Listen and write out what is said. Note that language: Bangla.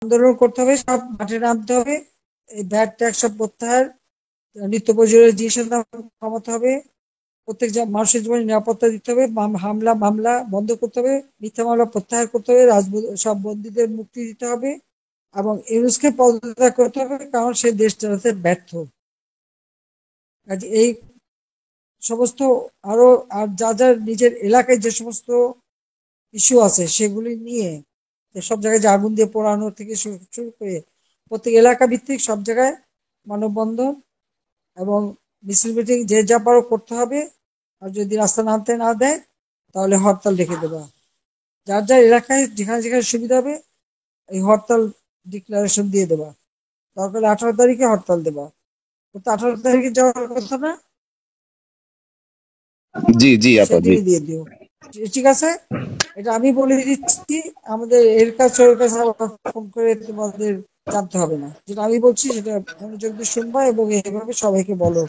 আন্দোলন করতে হবে, সব মাঠে নামতে হবে, এই ভ্যাট ট্যাক্স সব প্রত্যাহার, নিত্য প্রয়োজনীয় জিনিসের দাম কমাতে হবে, প্রত্যেক মানুষের জীবনে নিরাপত্তা দিতে হবে, হামলা মামলা বন্ধ করতে হবে, মিথ্যা মামলা প্রত্যাহার করতে হবে, সব বন্দীদের মুক্তি দিতে হবে এবং ইউনুসকে পদত্যাগ করতে হবে, কারণ সে দেশ চালাতে ব্যর্থ। এই সমস্ত আরো আর যা যা নিজের এলাকায় যে সমস্ত ইস্যু আছে সেগুলি নিয়ে সব জায়গায় যে আগুন দিয়ে পোড়ানো থেকে শুরু করে প্রত্যেক এলাকা ভিত্তিক সব জায়গায় মানববন্ধন এবং মিছিল মিটিং যে যা পারো করতে হবে। আর যদি রাস্তা নামতে না দেয় তাহলে হরতাল ডেকে দেবা। যার যার এলাকায় যেখানে যেখানে সুবিধা হবে এই হরতাল ডিক্লারেশন দিয়ে দেবা। দরকার 18 তারিখে হরতাল দেবা। তো 18 তারিখে যাওয়ার কথা না? জি জি আপা, জি সেদিনই দিয়ে দিও, ঠিক আছে? এটা আমি বলে দিচ্ছি, আমাদের এর কাছে ওর কাছে ফোন করে তোমাদের জানতে হবে না, যেটা আমি বলছি সেটা মনোযোগ দিয়ে শুনবা এবং এভাবে সবাইকে বলো।